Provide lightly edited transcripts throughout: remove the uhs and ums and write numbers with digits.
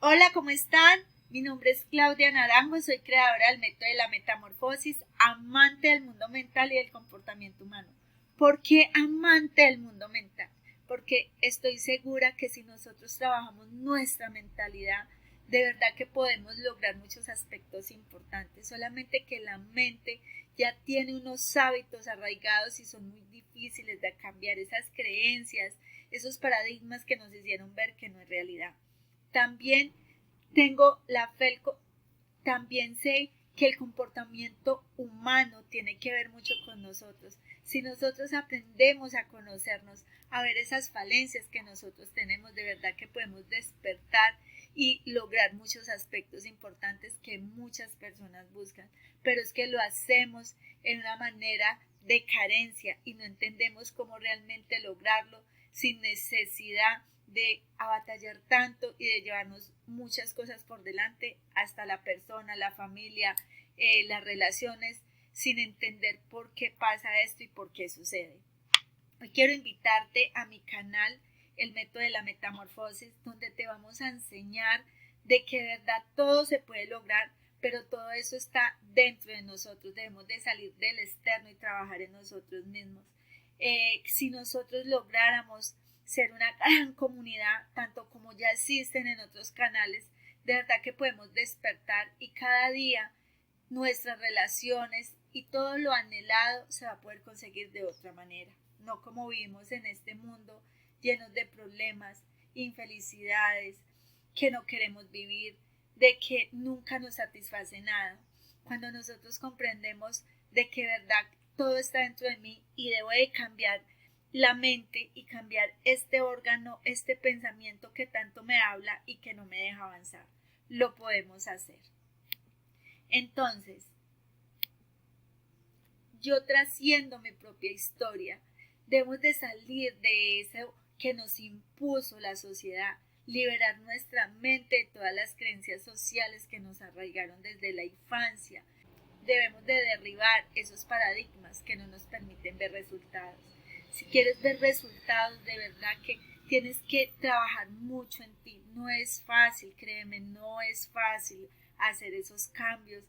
Hola, ¿cómo están? Mi nombre es Claudia Naranjo, soy creadora del método de la metamorfosis, amante del mundo mental y del comportamiento humano. ¿Por qué amante del mundo mental? Porque estoy segura que si nosotros trabajamos nuestra mentalidad, de verdad que podemos lograr muchos aspectos importantes, solamente que la mente ya tiene unos hábitos arraigados y son muy difíciles de cambiar esas creencias, esos paradigmas que nos hicieron ver que no es realidad. También tengo la fe, también sé que el comportamiento humano tiene que ver mucho con nosotros. Si nosotros aprendemos a conocernos, a ver esas falencias que nosotros tenemos, de verdad que podemos despertar y lograr muchos aspectos importantes que muchas personas buscan. Pero es que lo hacemos en una manera de carencia y no entendemos cómo realmente lograrlo sin necesidad de abatallar tanto y de llevarnos muchas cosas por delante, hasta la persona, la familia, las relaciones, sin entender por qué pasa esto y por qué sucede. Hoy quiero invitarte a mi canal, el método de la metamorfosis, donde te vamos a enseñar de que de verdad todo se puede lograr, pero todo eso está dentro de nosotros. Debemos de salir del externo y trabajar en nosotros mismos. Si nosotros lográramos ser una gran comunidad, tanto como ya existen en otros canales, de verdad que podemos despertar y cada día nuestras relaciones y todo lo anhelado se va a poder conseguir de otra manera, no como vivimos en este mundo llenos de problemas, infelicidades, que no queremos vivir, de que nunca nos satisface nada. Cuando nosotros comprendemos de que verdad todo está dentro de mí y debo de cambiar la mente y cambiar este órgano, este pensamiento que tanto me habla y que no me deja avanzar, lo podemos hacer. Entonces, yo trasciendo mi propia historia, debemos de salir de eso que nos impuso la sociedad, liberar nuestra mente de todas las creencias sociales que nos arraigaron desde la infancia. Debemos de derribar esos paradigmas que no nos permiten ver resultados. Si quieres ver resultados, de verdad que tienes que trabajar mucho en ti. No es fácil, créeme, no es fácil hacer esos cambios.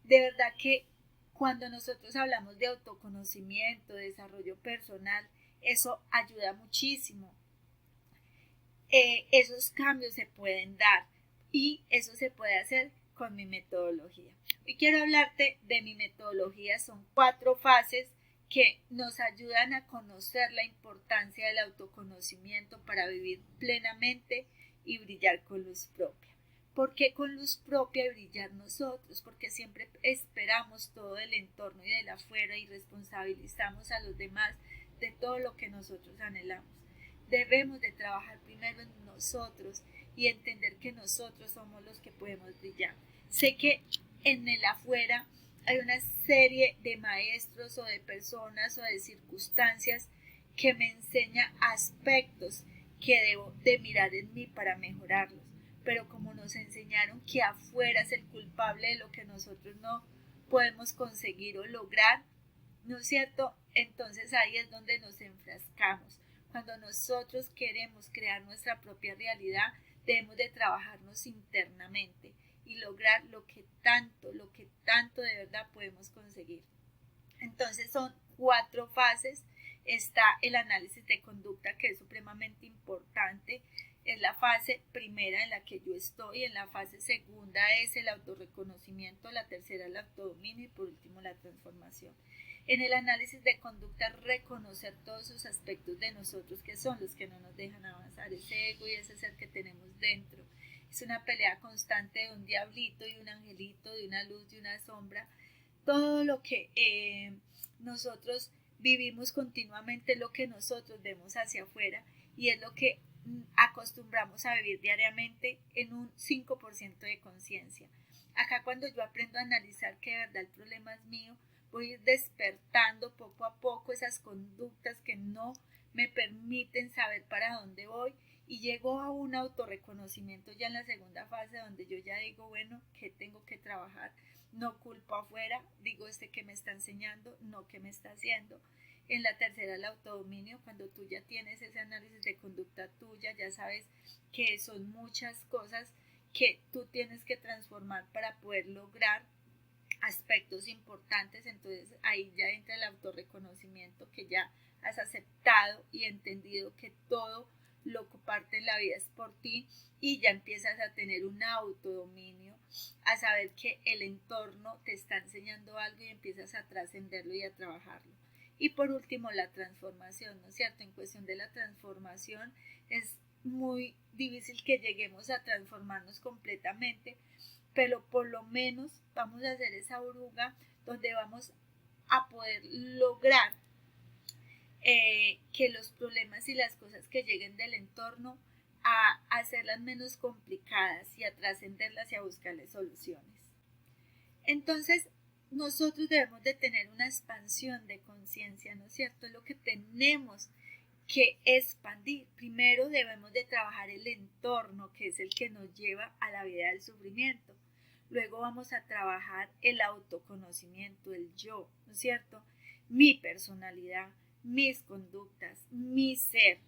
De verdad que cuando nosotros hablamos de autoconocimiento, de desarrollo personal, eso ayuda muchísimo. Esos cambios se pueden dar y eso se puede hacer con mi metodología. Hoy quiero hablarte de mi metodología. Son 4 fases que nos ayudan a conocer la importancia del autoconocimiento para vivir plenamente y brillar con luz propia. ¿Por qué con luz propia y brillar nosotros? Porque siempre esperamos todo del entorno y del afuera y responsabilizamos a los demás de todo lo que nosotros anhelamos. Debemos de trabajar primero en nosotros y entender que nosotros somos los que podemos brillar. Sé que en el afuera hay una serie de maestros o de personas o de circunstancias que me enseñan aspectos que debo de mirar en mí para mejorarlos. Pero como nos enseñaron que afuera es el culpable de lo que nosotros no podemos conseguir o lograr, ¿no es cierto? Entonces ahí es donde nos enfrascamos. Cuando nosotros queremos crear nuestra propia realidad, debemos de trabajarnos internamente y lograr lo que tanto de verdad podemos conseguir. Entonces son 4 fases. Está el análisis de conducta, que es supremamente importante. Es la fase primera en la que yo estoy. En la fase segunda es el autorreconocimiento, la tercera el autodominio y por último la transformación. En el análisis de conducta, reconocer todos esos aspectos de nosotros que son los que no nos dejan avanzar, ese ego y ese ser que tenemos dentro. Es una pelea constante de un diablito y un angelito, de una luz y una sombra. Todo lo que nosotros vivimos continuamente es lo que nosotros vemos hacia afuera y es lo que acostumbramos a vivir diariamente en un 5% de conciencia. Acá cuando yo aprendo a analizar que de verdad el problema es mío, voy a ir despertando poco a poco esas conductas que no me permiten saber para dónde voy y llego a un autorreconocimiento ya en la segunda fase donde yo ya digo, bueno, ¿qué tengo que trabajar? No culpo afuera, digo que me está enseñando, no que me está haciendo. En la tercera, el autodominio, cuando tú ya tienes ese análisis de conducta tuya, ya sabes que son muchas cosas que tú tienes que transformar para poder lograr aspectos importantes. Entonces ahí ya entra el autorreconocimiento, que ya has aceptado y entendido que todo lo que parte en la vida es por ti, y ya empiezas a tener un autodominio, a saber que el entorno te está enseñando algo y empiezas a trascenderlo y a trabajarlo. Y por último, la transformación, ¿no es cierto? En cuestión de la transformación es muy difícil que lleguemos a transformarnos completamente, pero por lo menos vamos a hacer esa oruga donde vamos a poder lograr que los problemas y las cosas que lleguen del entorno a hacerlas menos complicadas y a trascenderlas y a buscarles soluciones. Entonces, nosotros debemos de tener una expansión de conciencia, ¿no es cierto? Es lo que tenemos que expandir. Primero debemos de trabajar el entorno, que es el que nos lleva a la vida del sufrimiento. Luego vamos a trabajar el autoconocimiento, el yo, ¿no es cierto? Mi personalidad, mis conductas, mi ser.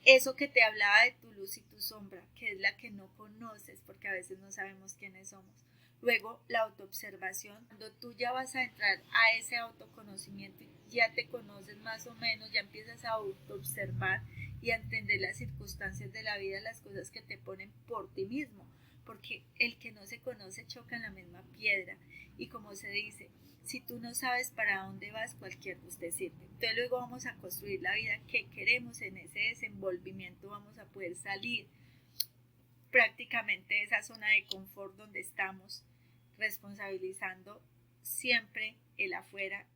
Eso que te hablaba de tu luz y tu sombra, que es la que no conoces, porque a veces no sabemos quiénes somos. Luego la autoobservación, cuando tú ya vas a entrar a ese autoconocimiento y ya te conoces más o menos, ya empiezas a autoobservar y a entender las circunstancias de la vida, las cosas que te ponen por ti mismo, porque el que no se conoce choca en la misma piedra. Y como se dice, si tú no sabes para dónde vas, cualquier bus te sirve. Entonces luego vamos a construir la vida que queremos. En ese desenvolvimiento vamos a poder salir prácticamente de esa zona de confort donde estamos, responsabilizando siempre el afuera.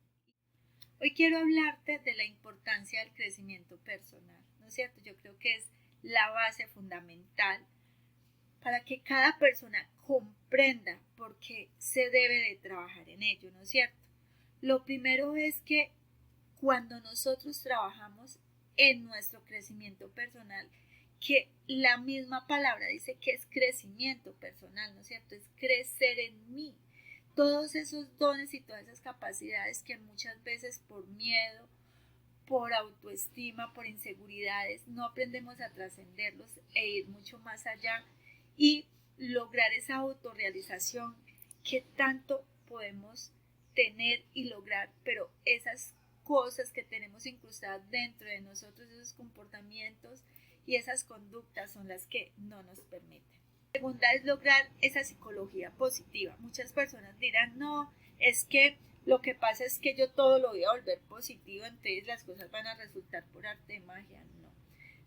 Hoy quiero hablarte de la importancia del crecimiento personal, ¿no es cierto? Yo creo que es la base fundamental para que cada persona comprenda por qué se debe de trabajar en ello, ¿no es cierto? Lo primero es que cuando nosotros trabajamos en nuestro crecimiento personal, que la misma palabra dice que es crecimiento personal, ¿no es cierto? Es crecer en mí. Todos esos dones y todas esas capacidades que muchas veces por miedo, por autoestima, por inseguridades, no aprendemos a trascenderlos e ir mucho más allá y lograr esa autorrealización que tanto podemos tener y lograr, pero esas cosas que tenemos incrustadas dentro de nosotros, esos comportamientos y esas conductas son las que no nos permiten. La segunda es lograr esa psicología positiva. Muchas personas dirán, no, es que lo que pasa es que yo todo lo voy a volver positivo, entonces las cosas van a resultar por arte de magia. No,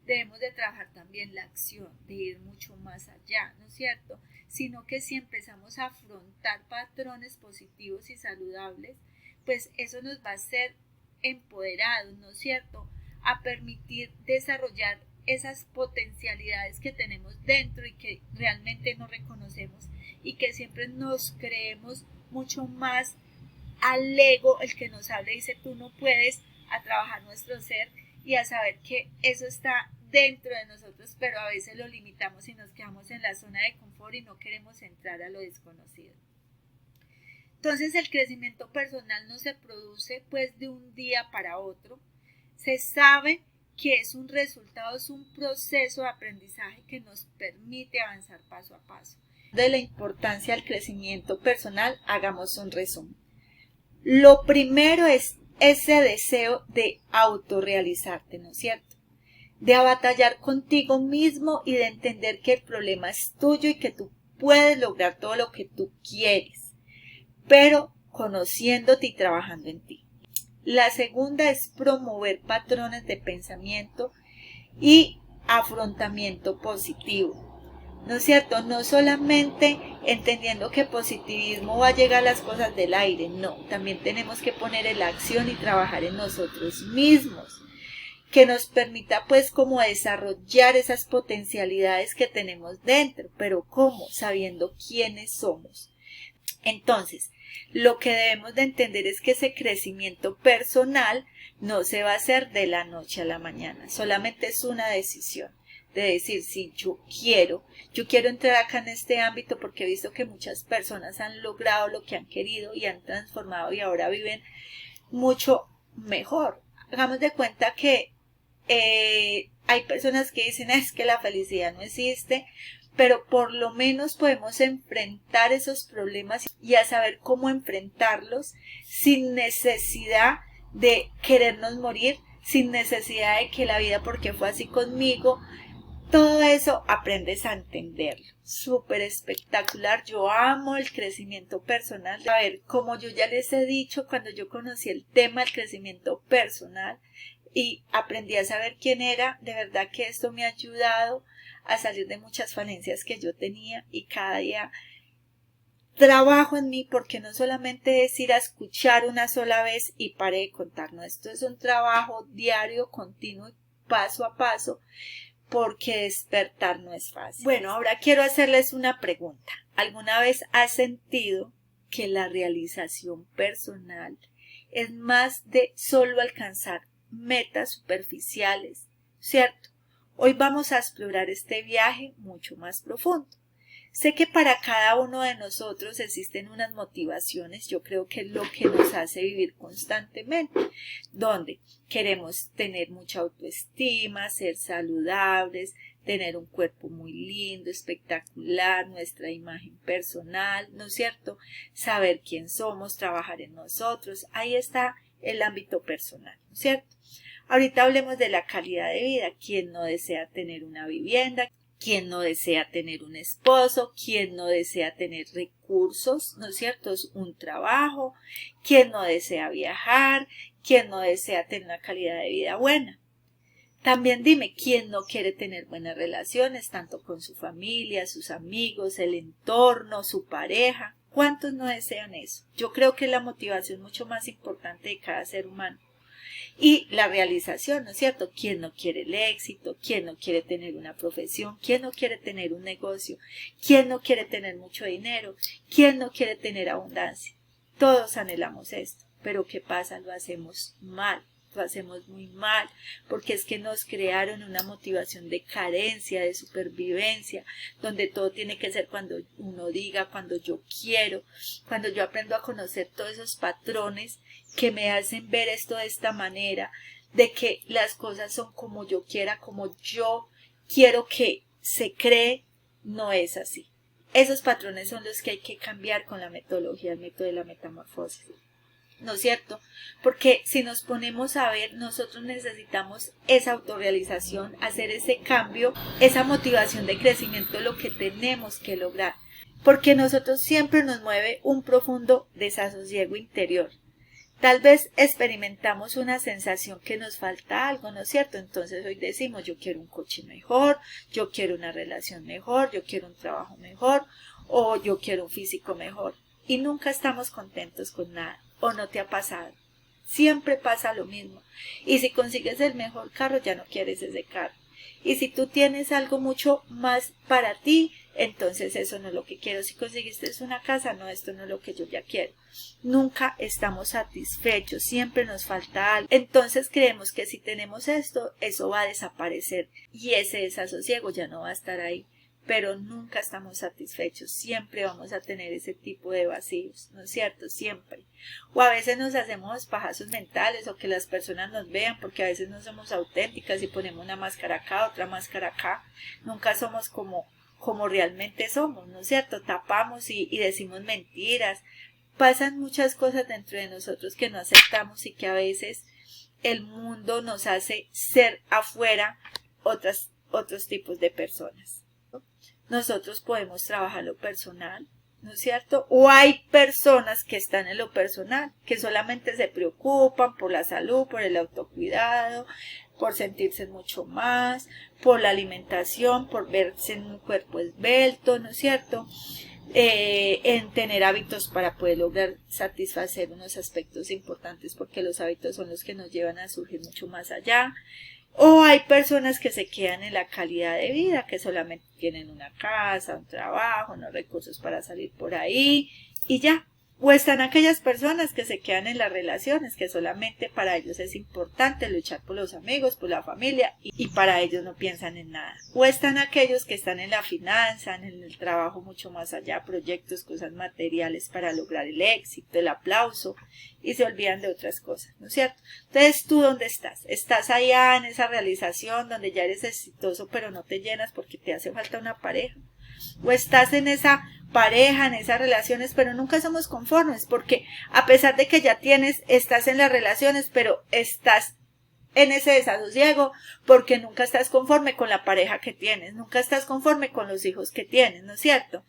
debemos de trabajar también la acción, de ir mucho más allá, ¿no es cierto? Sino que si empezamos a afrontar patrones positivos y saludables, pues eso nos va a hacer empoderados, ¿no es cierto? A permitir desarrollar esas potencialidades que tenemos dentro y que realmente no reconocemos y que siempre nos creemos mucho más al ego, el que nos habla y dice tú no puedes, a trabajar nuestro ser y a saber que eso está dentro de nosotros, pero a veces lo limitamos y nos quedamos en la zona de confort y no queremos entrar a lo desconocido. Entonces el crecimiento personal no se produce pues de un día para otro, se sabe que es un resultado, es un proceso de aprendizaje que nos permite avanzar paso a paso. De la importancia del crecimiento personal, hagamos un resumen. Lo primero es ese deseo de autorrealizarte, ¿no es cierto? De batallar contigo mismo y de entender que el problema es tuyo y que tú puedes lograr todo lo que tú quieres, pero conociéndote y trabajando en ti. La segunda es promover patrones de pensamiento y afrontamiento positivo. ¿No es cierto? No solamente entendiendo que positivismo va a llegar a las cosas del aire, no, también tenemos que poner en la acción y trabajar en nosotros mismos, que nos permita pues como desarrollar esas potencialidades que tenemos dentro, pero ¿cómo? Sabiendo quiénes somos. Entonces, lo que debemos de entender es que ese crecimiento personal no se va a hacer de la noche a la mañana, solamente es una decisión. De decir, sí, yo quiero entrar acá en este ámbito porque he visto que muchas personas han logrado lo que han querido y han transformado y ahora viven mucho mejor. Hagamos de cuenta que hay personas que dicen, es que la felicidad no existe, pero por lo menos podemos enfrentar esos problemas y a saber cómo enfrentarlos sin necesidad de querernos morir, sin necesidad de que la vida porque fue así conmigo. Todo eso aprendes a entenderlo. Súper espectacular. Yo amo el crecimiento personal. A ver, como yo ya les he dicho, cuando yo conocí el tema del crecimiento personal y aprendí a saber quién era, de verdad que esto me ha ayudado a salir de muchas falencias que yo tenía y cada día trabajo en mí, porque no solamente es ir a escuchar una sola vez y pare de contar, no, esto es un trabajo diario, continuo, paso a paso, porque despertar no es fácil. Bueno, ahora quiero hacerles una pregunta. ¿Alguna vez has sentido que la realización personal es más de solo alcanzar metas superficiales, cierto? Hoy vamos a explorar este viaje mucho más profundo. Sé que para cada uno de nosotros existen unas motivaciones, yo creo que es lo que nos hace vivir constantemente, donde queremos tener mucha autoestima, ser saludables, tener un cuerpo muy lindo, espectacular, nuestra imagen personal, ¿no es cierto? Saber quién somos, trabajar en nosotros, ahí está el ámbito personal, ¿no es cierto? Ahorita hablemos de la calidad de vida. ¿Quién no desea tener una vivienda? ¿Quién no desea tener un esposo? ¿Quién no desea tener recursos? ¿No es cierto? Un trabajo. ¿Quién no desea viajar? ¿Quién no desea tener una calidad de vida buena? También dime, ¿quién no quiere tener buenas relaciones, tanto con su familia, sus amigos, el entorno, su pareja? ¿Cuántos no desean eso? Yo creo que es la motivación mucho más importante de cada ser humano. Y la realización, ¿no es cierto? ¿Quién no quiere el éxito? ¿Quién no quiere tener una profesión? ¿Quién no quiere tener un negocio? ¿Quién no quiere tener mucho dinero? ¿Quién no quiere tener abundancia? Todos anhelamos esto, pero ¿qué pasa? Lo hacemos mal, lo hacemos muy mal, porque es que nos crearon una motivación de carencia, de supervivencia, donde todo tiene que ser cuando uno diga, cuando yo quiero, cuando yo aprendo a conocer todos esos patrones que me hacen ver esto de esta manera, de que las cosas son como yo quiera, como yo quiero que se cree, no es así. Esos patrones son los que hay que cambiar con la metodología, el método de la metamorfosis. ¿No es cierto? Porque si nos ponemos a ver, nosotros necesitamos esa autorrealización, hacer ese cambio, esa motivación de crecimiento, lo que tenemos que lograr. Porque nosotros siempre nos mueve un profundo desasosiego interior. Tal vez experimentamos una sensación que nos falta algo, ¿no es cierto? Entonces hoy decimos, yo quiero un coche mejor, yo quiero una relación mejor, yo quiero un trabajo mejor, o yo quiero un físico mejor. Y nunca estamos contentos con nada. ¿O no te ha pasado? Siempre pasa lo mismo. Y si consigues el mejor carro, ya no quieres ese carro. Y si tú tienes algo mucho más para ti, entonces eso no es lo que quiero. Si conseguiste una casa, no, esto no es lo que yo ya quiero. Nunca estamos satisfechos, siempre nos falta algo. Entonces creemos que si tenemos esto, eso va a desaparecer y ese desasosiego ya no va a estar ahí. Pero nunca estamos satisfechos, siempre vamos a tener ese tipo de vacíos, ¿no es cierto? Siempre. O a veces nos hacemos pajazos mentales o que las personas nos vean porque a veces no somos auténticas y ponemos una máscara acá, otra máscara acá. Nunca somos como realmente somos, ¿no es cierto? Tapamos y decimos mentiras. Pasan muchas cosas dentro de nosotros que no aceptamos y que a veces el mundo nos hace ser afuera otros tipos de personas. Nosotros podemos trabajar lo personal, ¿no es cierto? O hay personas que están en lo personal, que solamente se preocupan por la salud, por el autocuidado, por sentirse mucho más, por la alimentación, por verse en un cuerpo esbelto, ¿no es cierto? En tener hábitos para poder lograr satisfacer unos aspectos importantes, porque los hábitos son los que nos llevan a surgir mucho más allá. O hay personas que se quedan en la calidad de vida, que solamente tienen una casa, un trabajo, unos recursos para salir por ahí y ya. O están aquellas personas que se quedan en las relaciones, que solamente para ellos es importante luchar por los amigos, por la familia y para ellos no piensan en nada. O están aquellos que están en la finanza, en el trabajo mucho más allá, proyectos, cosas materiales para lograr el éxito, el aplauso y se olvidan de otras cosas, ¿no es cierto? Entonces, ¿tú dónde estás? ¿Estás allá en esa realización donde ya eres exitoso pero no te llenas porque te hace falta una pareja? o estás en esa pareja, en esas relaciones, pero nunca somos conformes, porque a pesar de que ya estás en las relaciones, pero estás en ese desasosiego porque nunca estás conforme con la pareja que tienes, nunca estás conforme con los hijos que tienes, ¿no es cierto?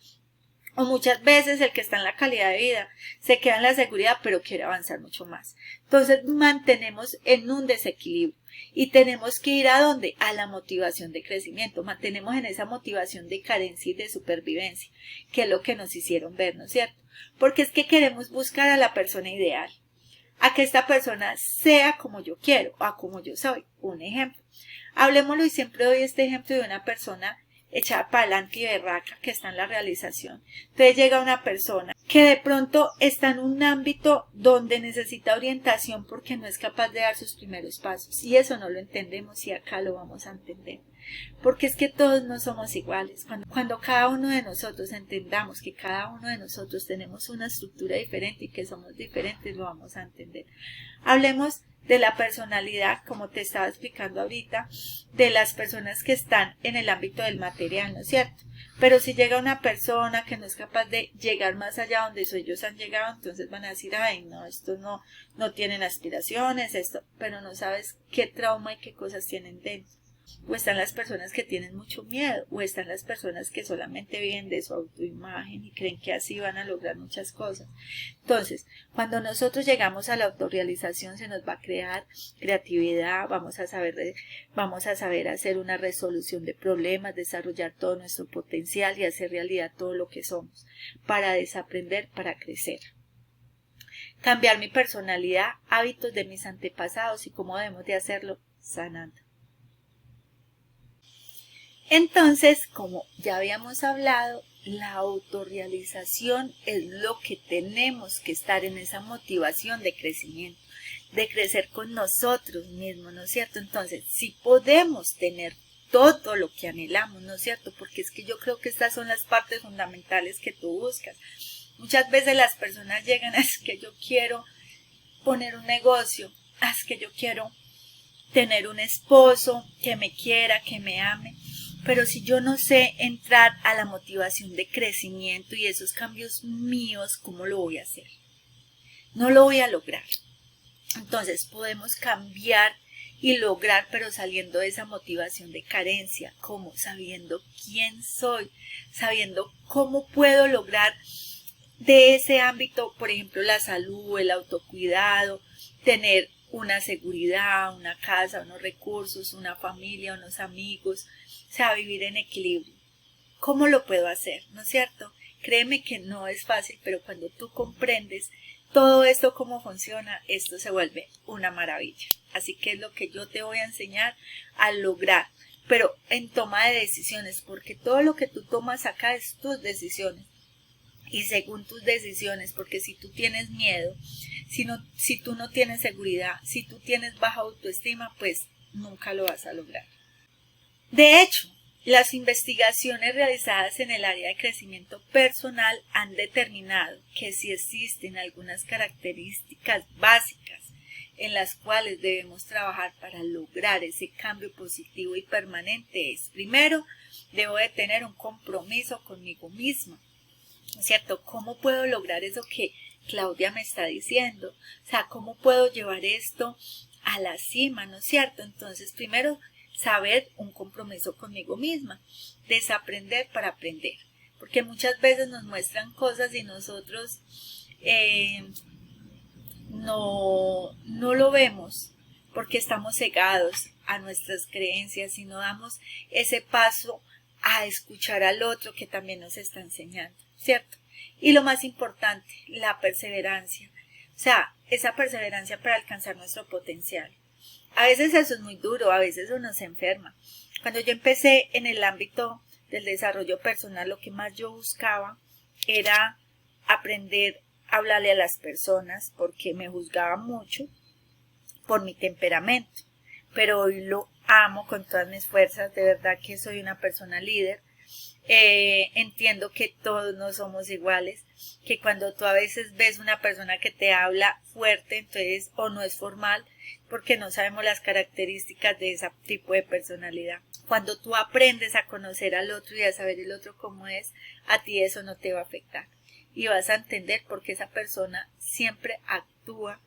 O muchas veces el que está en la calidad de vida se queda en la seguridad pero quiere avanzar mucho más. Entonces mantenemos en un desequilibrio y tenemos que ir ¿a dónde? A la motivación de crecimiento. Mantenemos en esa motivación de carencia y de supervivencia, que es lo que nos hicieron ver, ¿no es cierto? Porque es que queremos buscar a la persona ideal, a que esta persona sea como yo quiero o como yo soy. Un ejemplo. Hablemoslo y siempre doy este ejemplo de una persona echada para adelante y berraca que está en la realización. Entonces llega una persona que de pronto está en un ámbito donde necesita orientación porque no es capaz de dar sus primeros pasos. Y eso no lo entendemos y acá lo vamos a entender. Porque es que todos no somos iguales. Cuando cada uno de nosotros entendamos que cada uno de nosotros tenemos una estructura diferente y que somos diferentes, lo vamos a entender. Hablemos de la personalidad, como te estaba explicando ahorita, de las personas que están en el ámbito del material, ¿no es cierto? Pero si llega una persona que no es capaz de llegar más allá donde ellos han llegado, entonces van a decir, ay, no, estos no tienen aspiraciones, pero no sabes qué trauma y qué cosas tienen dentro. O están las personas que tienen mucho miedo, o están las personas que solamente viven de su autoimagen y creen que así van a lograr muchas cosas. Entonces, cuando nosotros llegamos a la autorrealización se nos va a crear creatividad, vamos a saber hacer una resolución de problemas, desarrollar todo nuestro potencial y hacer realidad todo lo que somos, para desaprender, para crecer. Cambiar mi personalidad, hábitos de mis antepasados y cómo debemos de hacerlo, sanando. Entonces, como ya habíamos hablado, la autorrealización es lo que tenemos que estar en esa motivación de crecimiento, de crecer con nosotros mismos, ¿no es cierto? Entonces, si podemos tener todo lo que anhelamos, ¿no es cierto? Porque es que yo creo que estas son las partes fundamentales que tú buscas. Muchas veces las personas llegan, es que yo quiero poner un negocio, es que yo quiero tener un esposo que me quiera, que me ame. Pero si yo no sé entrar a la motivación de crecimiento y esos cambios míos, ¿cómo lo voy a hacer? No lo voy a lograr. Entonces podemos cambiar y lograr, pero saliendo de esa motivación de carencia, como sabiendo quién soy, sabiendo cómo puedo lograr de ese ámbito, por ejemplo, la salud, el autocuidado, tener una seguridad, una casa, unos recursos, una familia, unos amigos, o sea, vivir en equilibrio. ¿Cómo lo puedo hacer? ¿No es cierto? Créeme que no es fácil, pero cuando tú comprendes todo esto, cómo funciona, esto se vuelve una maravilla. Así que es lo que yo te voy a enseñar a lograr, pero en toma de decisiones, porque todo lo que tú tomas acá es tus decisiones. Y según tus decisiones, porque si tú tienes miedo, si tú no tienes seguridad, si tú tienes baja autoestima, pues nunca lo vas a lograr. De hecho, las investigaciones realizadas en el área de crecimiento personal han determinado que si existen algunas características básicas en las cuales debemos trabajar para lograr ese cambio positivo y permanente es, primero, debo de tener un compromiso conmigo misma. ¿No es cierto? ¿Cómo puedo lograr eso que Claudia me está diciendo? O sea, ¿cómo puedo llevar esto a la cima? ¿No es cierto? Entonces, primero, saber un compromiso conmigo misma, desaprender para aprender, porque muchas veces nos muestran cosas y nosotros no lo vemos porque estamos cegados a nuestras creencias y no damos ese paso a escuchar al otro que también nos está enseñando, ¿cierto? Y lo más importante, la perseverancia, o sea, esa perseverancia para alcanzar nuestro potencial. A veces eso es muy duro, a veces uno se enferma. Cuando yo empecé en el ámbito del desarrollo personal, lo que más yo buscaba era aprender a hablarle a las personas porque me juzgaba mucho por mi temperamento. Pero hoy lo amo con todas mis fuerzas, de verdad que soy una persona líder. entiendo que todos no somos iguales, que cuando tú a veces ves una persona que te habla fuerte, entonces o no es formal, porque no sabemos las características de ese tipo de personalidad. Cuando tú aprendes a conocer al otro y a saber el otro cómo es, a ti eso no te va a afectar. Y vas a entender por qué esa persona siempre actúa,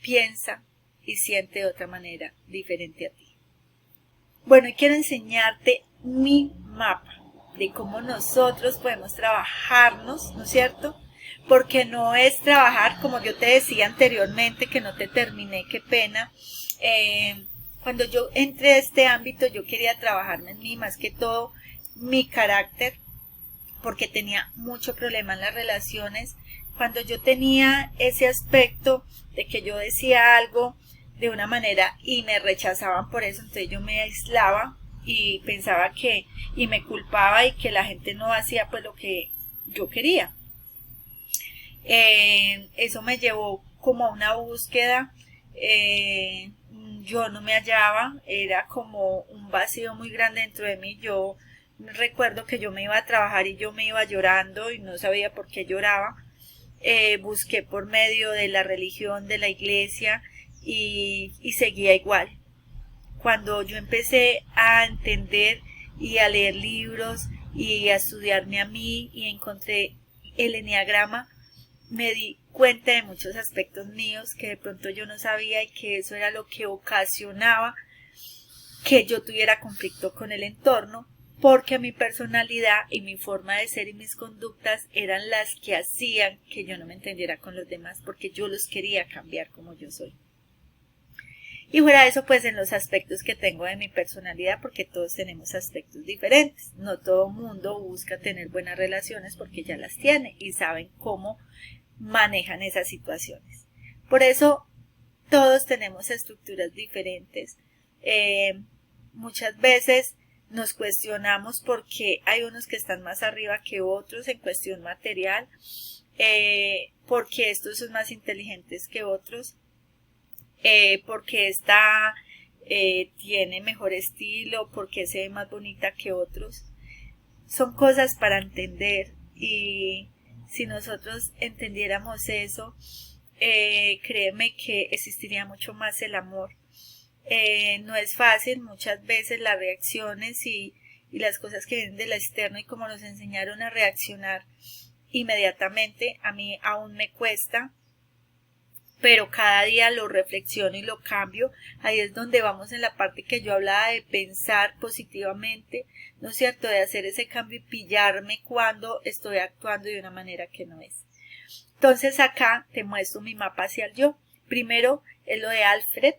piensa y siente de otra manera diferente a ti. Bueno, y quiero enseñarte mi mapa de cómo nosotros podemos trabajarnos, ¿no es cierto? Porque no es trabajar, como yo te decía anteriormente, que no te terminé, qué pena. Cuando yo entré a este ámbito, yo quería trabajarme en mí, más que todo mi carácter, porque tenía mucho problema en las relaciones. Cuando yo tenía ese aspecto de que yo decía algo de una manera y me rechazaban por eso, entonces yo me aislaba y pensaba que, y me culpaba y que la gente no hacía pues lo que yo quería. Eso me llevó como a una búsqueda, yo no me hallaba, era como un vacío muy grande dentro de mí. Yo recuerdo que yo me iba a trabajar y yo me iba llorando y no sabía por qué lloraba. Busqué por medio de la religión, de la iglesia y seguía igual. Cuando yo empecé a entender y a leer libros y a estudiarme a mí y encontré el eneagrama, me di cuenta de muchos aspectos míos que de pronto yo no sabía y que eso era lo que ocasionaba que yo tuviera conflicto con el entorno, porque mi personalidad y mi forma de ser y mis conductas eran las que hacían que yo no me entendiera con los demás, porque yo los quería cambiar como yo soy. Y fuera de eso, pues en los aspectos que tengo de mi personalidad, porque todos tenemos aspectos diferentes. No todo mundo busca tener buenas relaciones porque ya las tiene y saben cómo manejan esas situaciones. Por eso todos tenemos estructuras diferentes. Muchas veces nos cuestionamos porque hay unos que están más arriba que otros en cuestión material, porque estos son más inteligentes que otros, porque esta tiene mejor estilo, porque se ve más bonita que otros. Son cosas para entender, y si nosotros entendiéramos eso, créeme que existiría mucho más el amor. No es fácil, muchas veces las reacciones y las cosas que vienen del externo y como nos enseñaron a reaccionar inmediatamente, a mí aún me cuesta, pero cada día lo reflexiono y lo cambio. Ahí es donde vamos en la parte que yo hablaba de pensar positivamente, ¿no es cierto?, de hacer ese cambio y pillarme cuando estoy actuando de una manera que no es. Entonces acá te muestro mi mapa hacia el yo. Primero es lo de Alfred.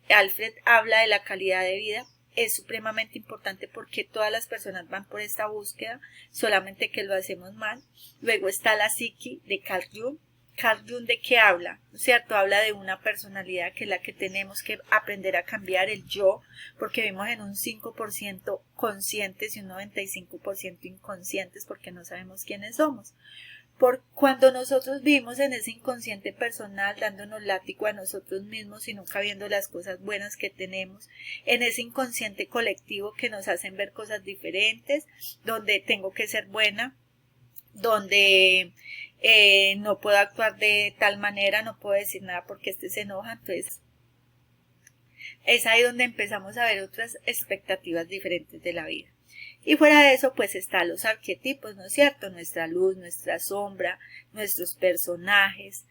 Alfred habla de la calidad de vida. Es supremamente importante porque todas las personas van por esta búsqueda, solamente que lo hacemos mal. Luego está la psique de Carl Jung. Carl Jung, ¿de qué habla? ¿No es cierto? Habla de una personalidad que es la que tenemos que aprender a cambiar, el yo, porque vivimos en un 5% conscientes y un 95% inconscientes porque no sabemos quiénes somos. Por cuando nosotros vivimos en ese inconsciente personal, dándonos látigo a nosotros mismos y nunca viendo las cosas buenas que tenemos, en ese inconsciente colectivo que nos hacen ver cosas diferentes, donde tengo que ser buena, donde no puedo actuar de tal manera, no puedo decir nada porque este se enoja, entonces es ahí donde empezamos a ver otras expectativas diferentes de la vida. Y fuera de eso, pues están los arquetipos, ¿no es cierto? Nuestra luz, nuestra sombra, nuestros personajes,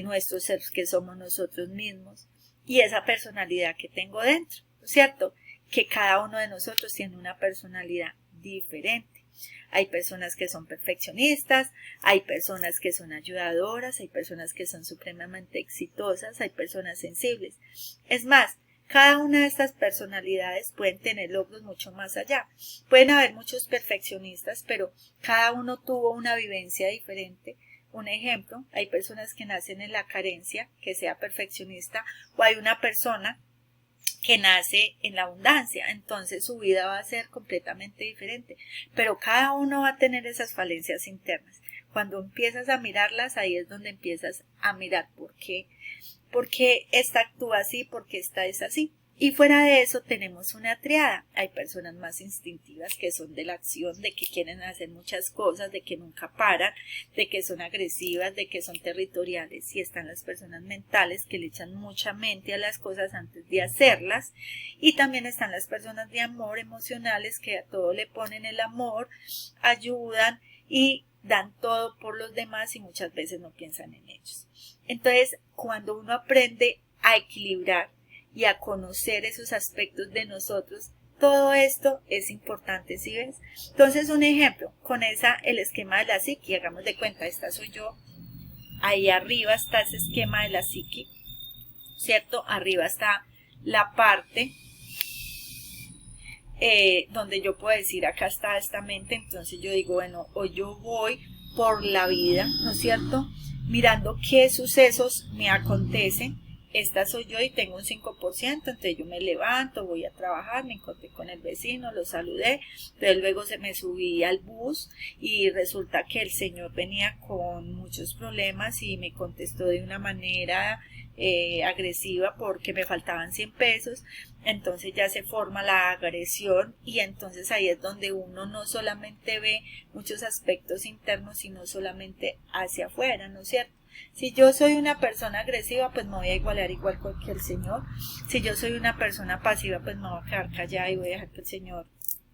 nuestros seres que somos nosotros mismos y esa personalidad que tengo dentro, ¿no es cierto? Que cada uno de nosotros tiene una personalidad diferente. Hay personas que son perfeccionistas, hay personas que son ayudadoras, hay personas que son supremamente exitosas, hay personas sensibles. Es más, cada una de estas personalidades pueden tener logros mucho más allá. Pueden haber muchos perfeccionistas, pero cada uno tuvo una vivencia diferente. Un ejemplo, hay personas que nacen en la carencia, que sea perfeccionista, o hay una persona que nace en la abundancia, entonces su vida va a ser completamente diferente, pero cada uno va a tener esas falencias internas. Cuando empiezas a mirarlas, ahí es donde empiezas a mirar por qué esta actúa así, por qué esta es así. Y fuera de eso tenemos una triada. Hay personas más instintivas que son de la acción, de que quieren hacer muchas cosas, de que nunca paran, de que son agresivas, de que son territoriales. Y están las personas mentales que le echan mucha mente a las cosas antes de hacerlas. Y también están las personas de amor, emocionales, que a todo le ponen el amor, ayudan y dan todo por los demás y muchas veces no piensan en ellos. Entonces, cuando uno aprende a equilibrar y a conocer esos aspectos de nosotros, todo esto es importante, ¿sí ves? Entonces, un ejemplo, con el esquema de la psiqui, hagamos de cuenta, esta soy yo, ahí arriba está ese esquema de la psiqui, ¿cierto? Arriba está la parte donde yo puedo decir, acá está esta mente, entonces yo digo, bueno, hoy yo voy por la vida, ¿no es cierto? Mirando qué sucesos me acontecen. Esta soy yo y tengo un 5%, entonces yo me levanto, voy a trabajar, me encontré con el vecino, lo saludé, entonces luego me subí al bus y resulta que el señor venía con muchos problemas y me contestó de una manera agresiva porque me faltaban 100 pesos, entonces ya se forma la agresión y entonces ahí es donde uno no solamente ve muchos aspectos internos, sino solamente hacia afuera, ¿no es cierto? Si yo soy una persona agresiva, pues me voy a igualar igual que el Señor. Si yo soy una persona pasiva, pues me voy a quedar callada y voy a dejar que el Señor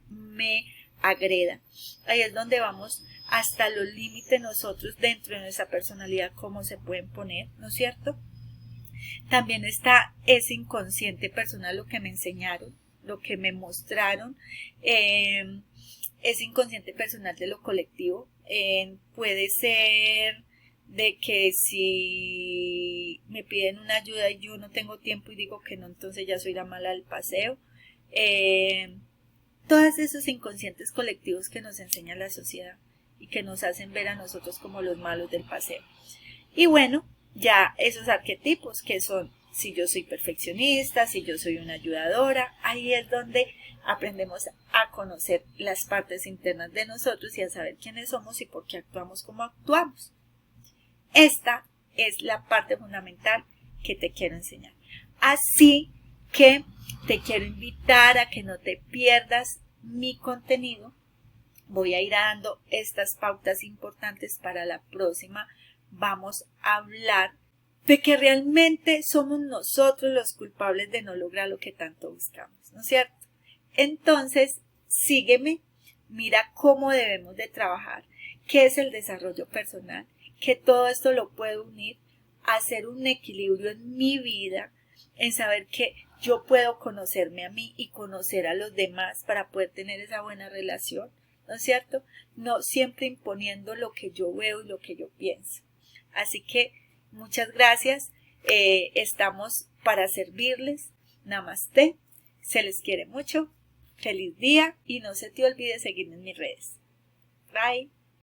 me agreda. Ahí es donde vamos hasta los límites nosotros dentro de nuestra personalidad, cómo se pueden poner, ¿no es cierto? También está ese inconsciente personal, lo que me enseñaron, lo que me mostraron, ese inconsciente personal de lo colectivo. Puede ser de que si me piden una ayuda y yo no tengo tiempo y digo que no, entonces ya soy la mala del paseo. Todos esos inconscientes colectivos que nos enseña la sociedad y que nos hacen ver a nosotros como los malos del paseo. Y bueno, ya esos arquetipos que son, si yo soy perfeccionista, si yo soy una ayudadora, ahí es donde aprendemos a conocer las partes internas de nosotros y a saber quiénes somos y por qué actuamos como actuamos. Esta es la parte fundamental que te quiero enseñar. Así que te quiero invitar a que no te pierdas mi contenido. Voy a ir dando estas pautas importantes para la próxima. Vamos a hablar de que realmente somos nosotros los culpables de no lograr lo que tanto buscamos, ¿no es cierto? Entonces, sígueme, mira cómo debemos de trabajar, qué es el desarrollo personal, que todo esto lo puedo unir a hacer un equilibrio en mi vida, en saber que yo puedo conocerme a mí y conocer a los demás para poder tener esa buena relación, ¿no es cierto? No siempre imponiendo lo que yo veo y lo que yo pienso. Así que muchas gracias, estamos para servirles. Namaste, se les quiere mucho, feliz día y no se te olvide seguirme en mis redes. Bye.